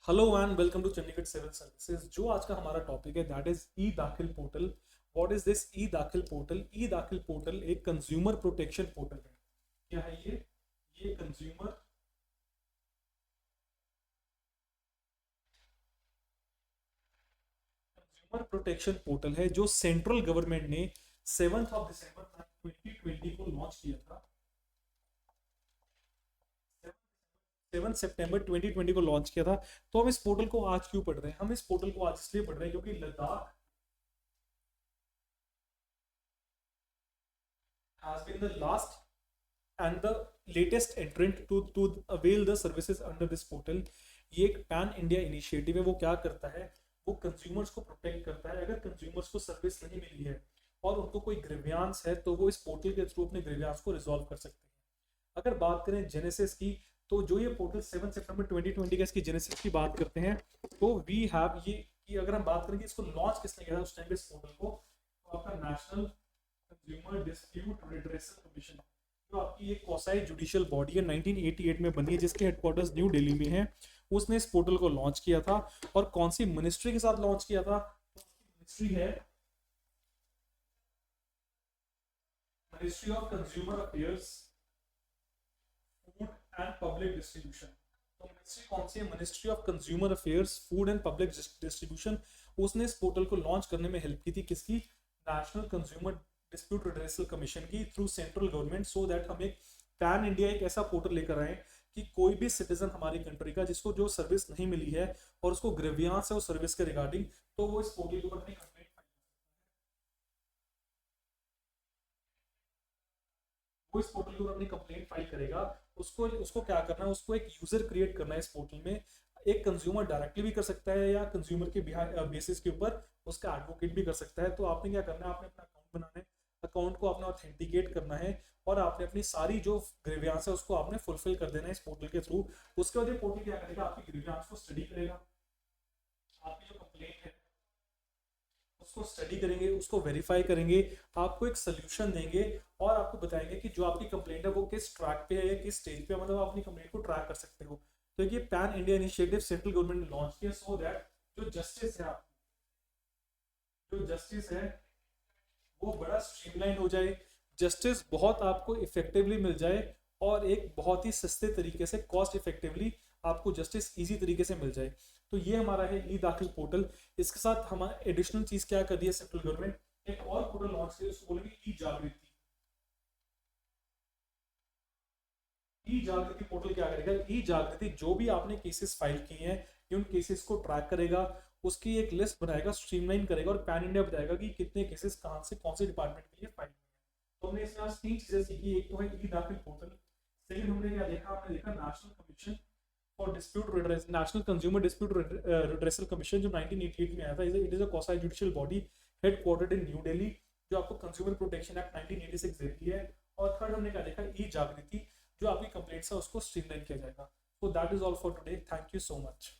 Hello and welcome to Chandigarh Civil Services. जो आज का हमारा टॉपिक है दैट इज ई दाखिल पोर्टल। व्हाट इज दिस ई दाखिल पोर्टल? ई दाखिल पोर्टल एक कंज्यूमर प्रोटेक्शन पोर्टल है। क्या है ये कंज्यूमर प्रोटेक्शन पोर्टल है जो सेंट्रल गवर्नमेंट ने 7 दिसंबर 2020 को लॉन्च किया था। 7 सितंबर 2020 को लॉन्च किया था। तो हम इस पोर्टल को आज क्यों पढ़ रहे हैं? हम इस पोर्टल को आज इसलिए पढ़ रहे हैं क्योंकि Ladakh has been the last and the latest entrant to avail the services under this portal। ये एक पैन इंडिया इनिशिएटिव है। वो क्या करता है? वो कंज्यूमर्स को प्रोटेक्ट करता है। अगर कंज्यूमर्स को सर्विस नहीं मिली है और उनको कोई ग्रीवियांस है तो वो इस पोर्टल के थ्रू अपने ग्रीवियांस को रिजॉल्व कर सकते हैं। अगर बात करें जेनेसिस की, तो जो ये पोर्टल 7 सितंबर 2020 का इसकी जेनेसिस की बात करते हैं तो वी हैव ये कि अगर हम बात करें कि इसको लॉन्च किसने किया था उस टाइम पे इस पोर्टल को, तो आपका national consumer dispute redressal commission, जो आपकी एक क्वासी जुडिशियल बॉडी है, 1988 में बनी है, जिसके हेडक्वार्टर्स न्यू दिल्ली में है। उसने इस पोर्टल को लॉन्च किया था। और कौन सी मिनिस्ट्री के साथ लॉन्च किया था? मिनिस्ट्री है ministry of consumer affairs, food and public distribution. तो मिनिस्ट्री कौन सी है? Ministry of consumer affairs, food and public distribution. उसने इस पोर्टल को लॉन्च करने में हेल्प की थी। किसकी? National consumer dispute redressal commission की, through central government, so that हम एक पैन इंडिया एक ऐसा पोर्टल लेकर आए कि कोई भी सिटीजन हमारी कंट्री का जिसको जो सर्विस नहीं मिली है और उसको ग्रीवियांस है उस सर्विस के रिगार्डिंग, तो वो इस पोर्टल के ऊपर अपनी कंप्लेंट वो इस पोर्टल के ऊपर अपनी कंप्लेंट फाइल करेगा। उसको उसको क्या करना है? उसको एक यूजर क्रिएट करना है इस पोर्टल में। एक कंज्यूमर डायरेक्टली भी कर सकता है या कंज्यूमर के बेसिस के ऊपर उसका एडवोकेट भी कर सकता है। तो आपने क्या करना है? आपने अपना अकाउंट बनाना है, अकाउंट को आपने ऑथेंटिकेट करना है और आपने अपनी सारी जो ग्रीवियांस है उसको आपने फुलफिल कर देना है इस पोर्टल के थ्रू। उसके बाद ये पोर्टल क्या करेगा? आपकी ग्रीवियांस को स्टडी करेगा, आपकी जो कंप्लेंट है उसको स्टडी करेंगे, उसको वेरीफाई करेंगे, आपको एक सोल्यूशन देंगे और आपको बताएंगे कि जो आपकी कंप्लेंट है वो किस ट्रैक पे है या किस स्टेज पे है, मतलब आप अपनी कंप्लेंट को ट्रैक कर सकते हो। तो ये pan India initiative central government ने लॉन्च किया सो दैट जो जस्टिस है जो जस्टिस है वो बड़ा स्ट्रीमलाइन हो जाए, जस्टिस बहुत आपको इफेक्टिवली मिल जाए और एक बहुत ही सस्ते तरीके से, कॉस्ट इफेक्टिवली आपको जस्टिस इजी तरीके से मिल जाए। तो ये हमारा है ई दाखिल पोर्टल। इसके साथ हमारा एडिशनल चीज क्या कर दी है सेंट्रल गवर्नमेंट? एक और पोर्टल लॉन्च किया, उसको बोलेंगे ई जागृति। ई जागृति पोर्टल क्या करेगा? ई जागृति जो भी आपने केसेस फाइल किए हैं उन केसेस को ट्रैक करेगा, उसकी एक लिस्ट बनाएगा, स्ट्रीमलाइन करेगा और पैन इंडिया बताएगा कि कितने केसेस कहाँ से कौन से डिपार्टमेंट के लिए फाइल हुए हैं। तो हमने इसमें आज 3 चीजें सीखी। एक तो है ई दाखिल पोर्टल, सेकंड हमने क्या देखा? हमने देखा national commission for dispute redressal, national consumer dispute redressal commission, जो 1988 में आया था। It is a quasi judicial body headquartered in new Delhi, जो आपको कंज्यूमर प्रोटेक्शन एक्ट 1986 देती है। और थर्ड हमने क्या देखा? ई जागृति, जो आपकी कंप्लेंट्स है उसको स्ट्रीमलाइन किया जाएगा। So that is all for today. Thank you so much.